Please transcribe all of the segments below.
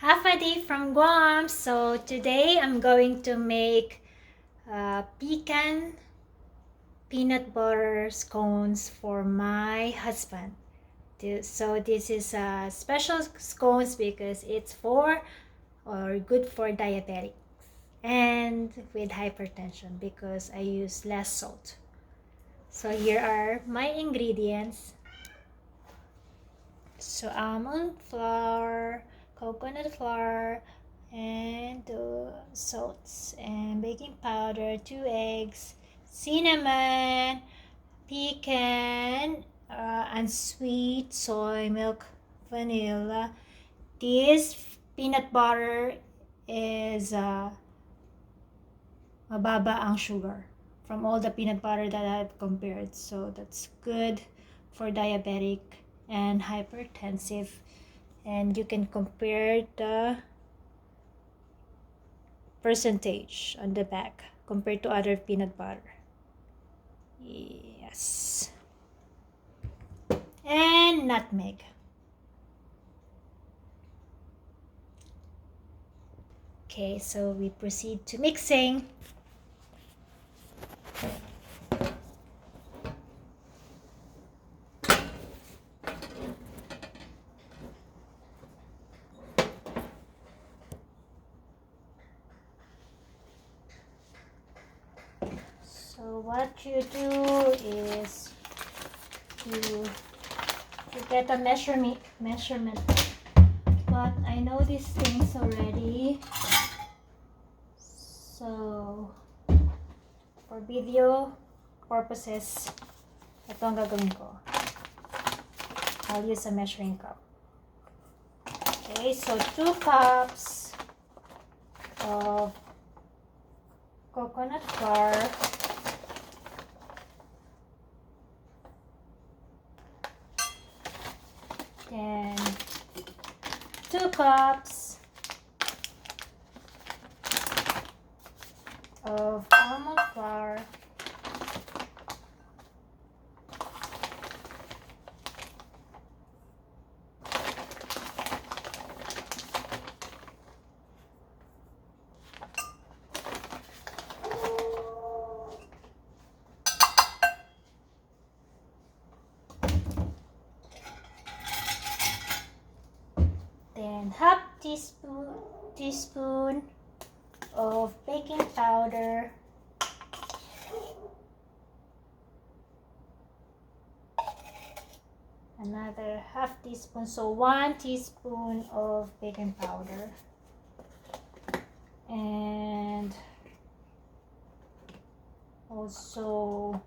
Half a day from Guam. So today I'm going to make pecan peanut butter scones for my husband. So this is a special scones because it's for or good for diabetics and with hypertension because I use less salt. So here are my ingredients. So almond flour, coconut flour, and salts and baking powder, 2 eggs, cinnamon, pecan, unsweet soy milk, vanilla. This peanut butter is mababa ang sugar from all the peanut butter that I've compared. So that's good for diabetic and hypertensive. And you can compare the percentage on the back compared to other peanut butter. Yes. And nutmeg. Okay, so we proceed to mixing. So what you do is you get a measurement. But I know these things already. So for video purposes, ito ang gagawin ko. I'll use a measuring cup. Okay, so 2 cups of coconut flour, then 2 cups of almond flour, then half teaspoon of baking powder, another half teaspoon, so 1 teaspoon of baking powder, and also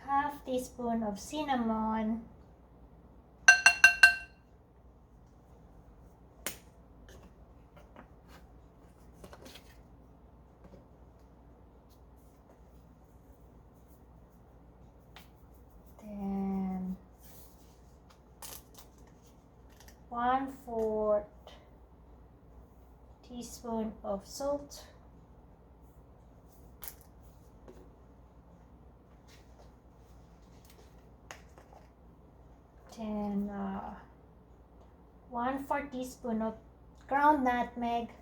half teaspoon of cinnamon, then 1/4 teaspoon of salt, then 1/4 teaspoon of ground nutmeg,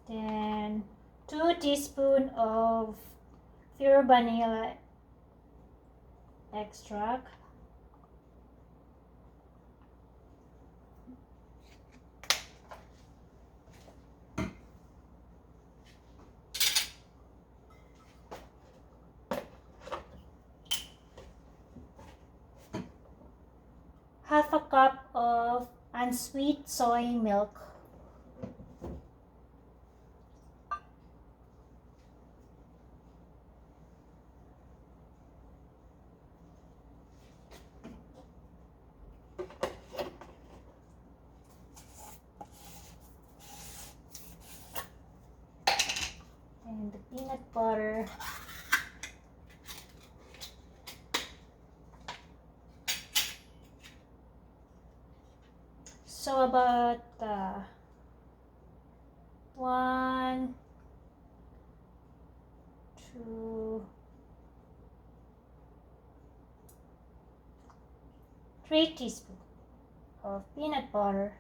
then 2 teaspoon of pure vanilla extract, half a cup of unsweet soy milk, and the peanut butter, so about 1, 2, 3 teaspoons of peanut butter.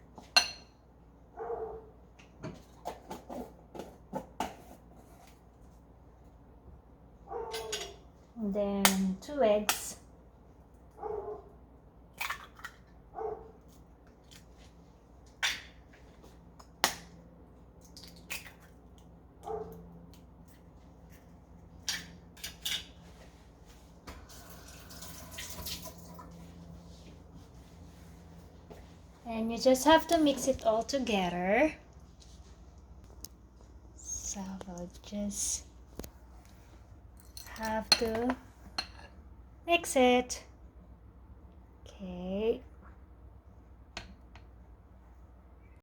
And then 2 eggs. And you just have to mix it all together. So we'll just have to mix it. Okay.